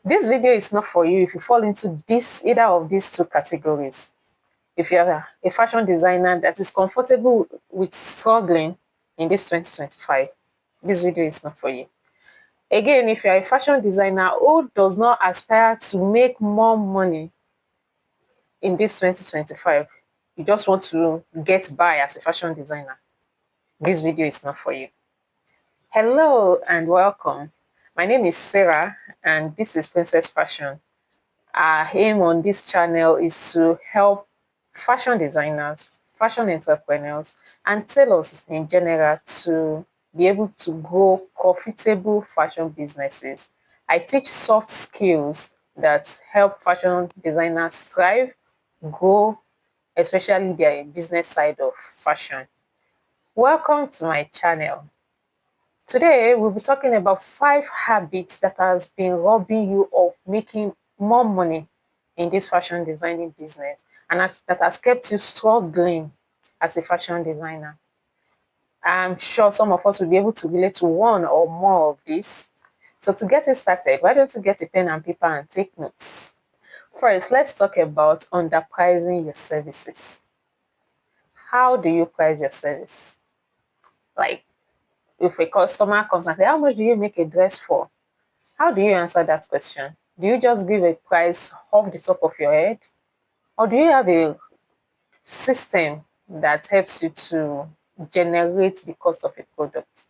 This video is not for you if you fall into either of these two categories. If you're a fashion designer that is comfortable with struggling in this 2025, this video is not for you. Again, if you're a fashion designer who does not aspire to make more money in this 2025, you just want to get by as a fashion designer, this video is not for you. Hello and welcome. My name is Sarah and this is Princess Fashion. Our aim on this channel is to help fashion designers, fashion entrepreneurs, and tailors in general to be able to grow profitable fashion businesses. I teach soft skills that help fashion designers thrive, grow, especially their business side of fashion. Welcome to my channel. Today, we'll be talking about 5 habits that has been robbing you of making more money in this fashion designing business and that has kept you struggling as a fashion designer. I'm sure some of us will be able to relate to one or more of these. So to get it started, why don't you get a pen and paper and take notes? First, let's talk about underpricing your services. How do you price your service? Like, if a customer comes and says, how much do you make a dress for? How do you answer that question? Do you just give a price off the top of your head? Or do you have a system that helps you to generate the cost of a product?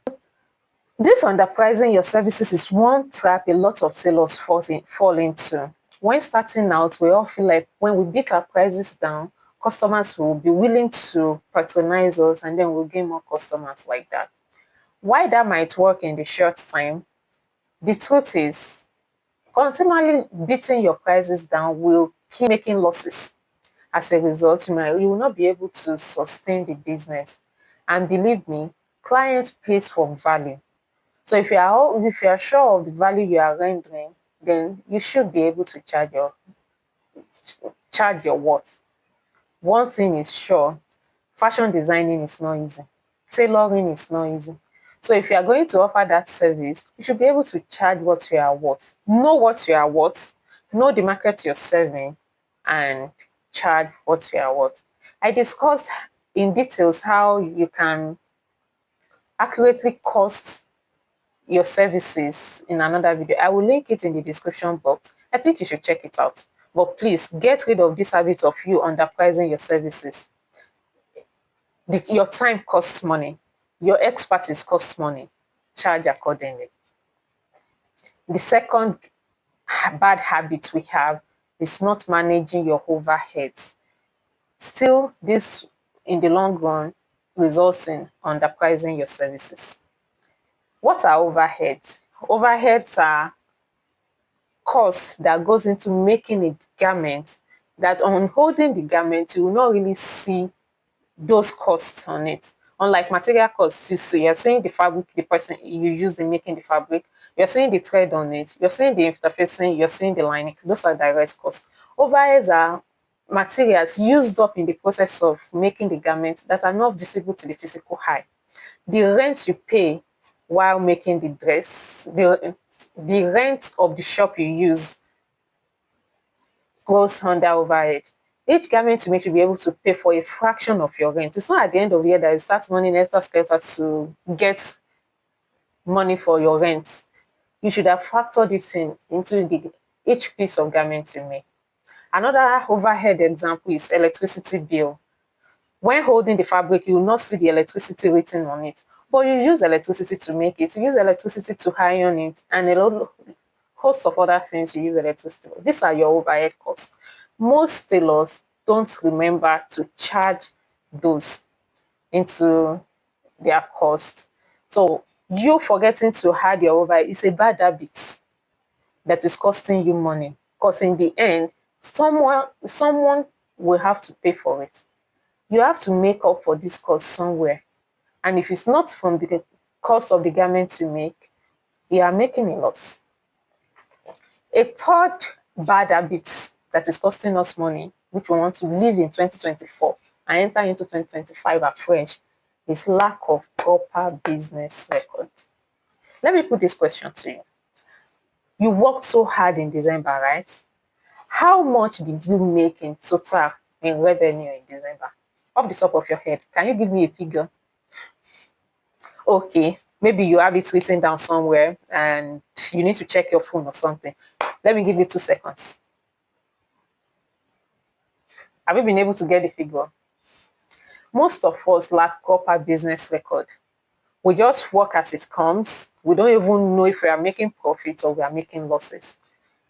This underpricing your services is one trap a lot of sellers fall into. When starting out, we all feel like when we beat our prices down, customers will be willing to patronize us and then we'll gain more customers like that. Why that might work in the short time, the truth is, continually beating your prices down will keep making losses. As a result, you will not be able to sustain the business. And believe me, clients pay for value. So if you are sure of the value you are rendering, then you should be able to charge your worth. One thing is sure, fashion designing is not easy. Tailoring is not easy. So if you are going to offer that service, you should be able to charge what you are worth. Know what you are worth, know the market you're serving, and charge what you are worth. I discussed in details how you can accurately cost your services in another video. I will link it in the description box. I think you should check it out. But please get rid of this habit of you underpricing your services. Your time costs money. Your expertise costs money. Charge accordingly. The second bad habit we have is not managing your overheads. Still, this in the long run results in underpricing your services. What are overheads? Overheads are costs that goes into making a garment that on holding the garment, you will not really see those costs on it. Unlike material costs, you're seeing the fabric, the person you use in making the fabric, you're seeing the thread on it, you're seeing the interfacing, you're seeing the lining. Those are direct costs. Overheads are materials used up in the process of making the garment that are not visible to the physical eye. The rent you pay while making the dress, the rent of the shop you use goes under overhead. Each garment you make should be able to pay for a fraction of your rent. It's not at the end of the year that you start running extra skelter to get money for your rent. You should have factored it into each piece of garment you make. Another overhead example is electricity bill. When holding the fabric, you will not see the electricity written on it. But you use electricity to make it. You use electricity to iron it and a host of other things you use electricity for. These are your overhead costs. Most tailors don't remember to charge those into their cost. So you forgetting to add your overhead is a bad habit that is costing you money. Because in the end, someone will have to pay for it. You have to make up for this cost somewhere. And if it's not from the cost of the garments you make, you are making a loss. A third bad habit that is costing us money, which we want to live in 2024 and enter into 2025 afresh, is lack of proper business record. Let me put this question to you. You worked so hard in December, right? How much did you make in total in revenue in December? Off the top of your head, can you give me a figure? Okay, maybe you have it written down somewhere and you need to check your phone or something. Let me give you 2 seconds. Have you been able to get the figure? Most of us lack proper business record. We just work as it comes. We don't even know if we are making profits or we are making losses.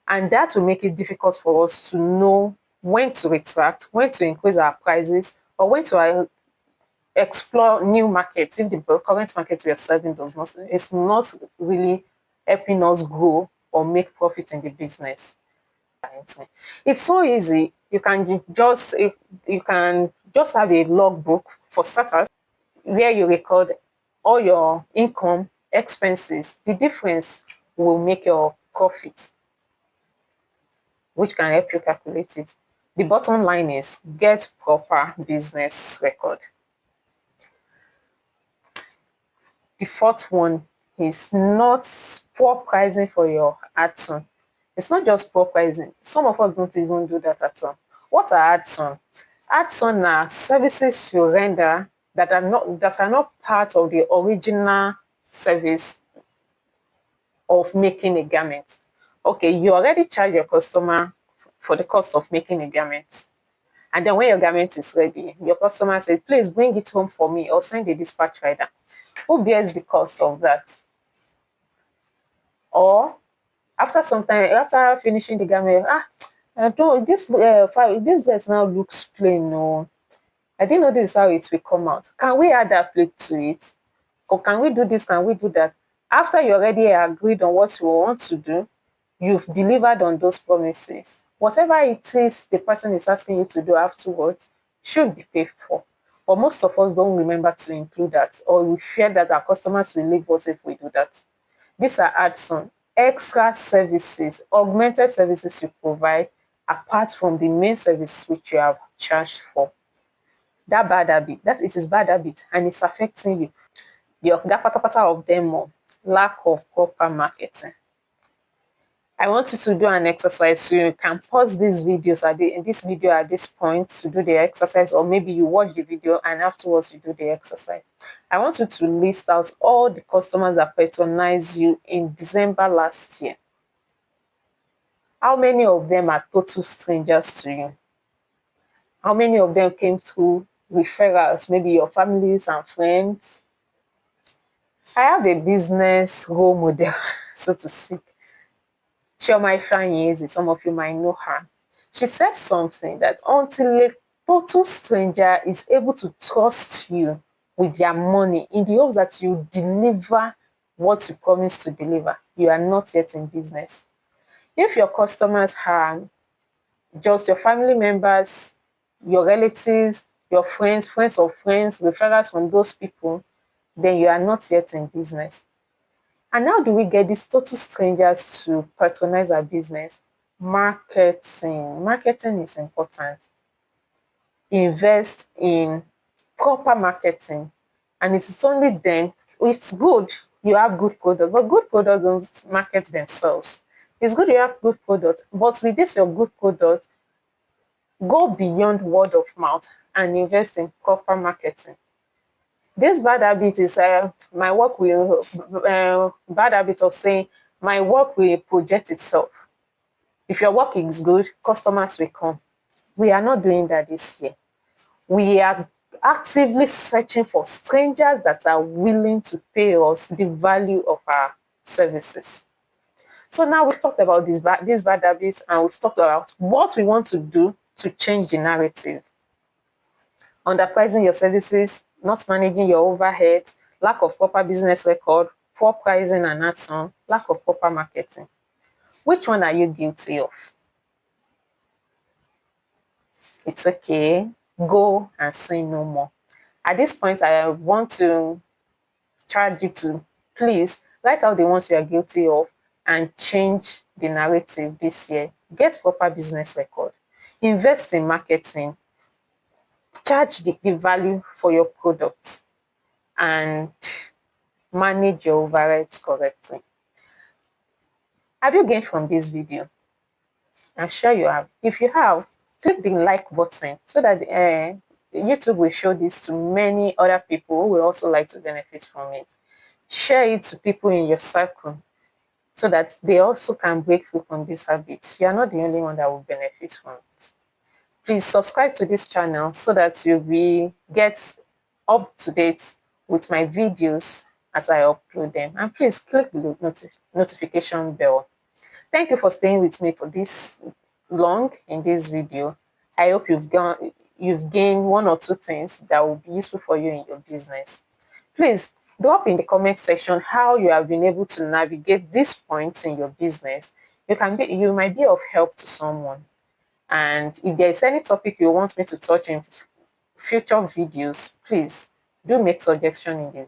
And that will make it difficult for us to know when to retract, when to increase our prices, or when to explore new markets if the current market we are serving does not is not really helping us grow or make profit in the business. It's so easy. You can just have a logbook for starters where you record all your income, expenses. The difference will make your profit, which can help you calculate it. The bottom line is get proper business record. The fourth one is not poor pricing for your add-on. It's not just poor pricing. Some of us don't even do that at all. What are add-on? Add-on are services you render that are not part of the original service of making a garment. Okay, you already charge your customer for the cost of making a garment. And then when your garment is ready, your customer says, please bring it home for me or send a dispatch rider. Who bears the cost of that? Or after some time, after finishing the garment, I don't this dress now looks plain. No, I didn't know this is how it will come out. Can we add that plate to it? Or can we do this? Can we do that? After you already agreed on what you want to do, you've delivered on those promises. Whatever it is the person is asking you to do afterwards should be paid for. But most of us don't remember to include that, or we fear that our customers will leave us if we do that. These are add-on, extra services, augmented services you provide apart from the main service which you have charged for. That bad habit, that it is bad habit and it's affecting you. The oga patapata of them all, lack of proper marketing. I want you to do an exercise so you can pause these videos in this video at this point to do the exercise, or maybe you watch the video and afterwards you do the exercise. I want you to list out all the customers that patronized you in December last year. How many of them are total strangers to you? How many of them came through referrals, maybe your families and friends? I have a business role model, so to speak. Chioma Ifeanyi, some of you might know her. She said something that until a total stranger is able to trust you with their money in the hopes that you deliver what you promised to deliver, you are not yet in business. If your customers are just your family members, your relatives, your friends, friends of friends, referrals from those people, then you are not yet in business. And how do we get these total strangers to patronize our business? Marketing. Marketing is important. Invest in proper marketing. And it's only then, it's good you have good products, but good products don't market themselves. It's good you have good products, but with this your good product, go beyond word of mouth and invest in proper marketing. This bad habit is my work will bad habit of saying my work will project itself. If your work is good, customers will come. We are not doing that this year. We are actively searching for strangers that are willing to pay us the value of our services. So now we've talked about these bad habits, and we've talked about what we want to do to change the narrative. Underpricing your services, not managing your overhead, lack of proper business record, poor pricing and add-on, lack of proper marketing. Which one are you guilty of? It's okay. Go and say no more. At this point, I want to charge you to please write out the ones you are guilty of and change the narrative this year. Get proper business record. Invest in marketing. Charge the value for your product and manage your overheads correctly. Have you gained from this video? I'm sure you have. If you have, click the like button so that YouTube will show this to many other people who will also like to benefit from it. Share it to people in your circle so that they also can break free from these habits. You are not the only one that will benefit from it. Please subscribe to this channel so that you will get up to date with my videos as I upload them. And please click the notification bell. Thank you for staying with me for this long in this video. I hope you've gained one or two things that will be useful for you in your business. Please drop in the comment section how you have been able to navigate these points in your business. You might be of help to someone. And if there is any topic you want me to touch in future videos, please do make suggestion in the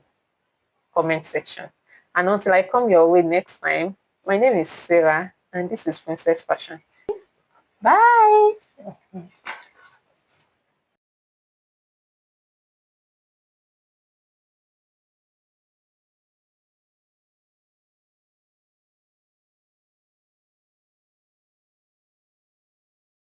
comment section. And until I come your way next time, my name is Sarah, and this is Princess Fashion. Bye.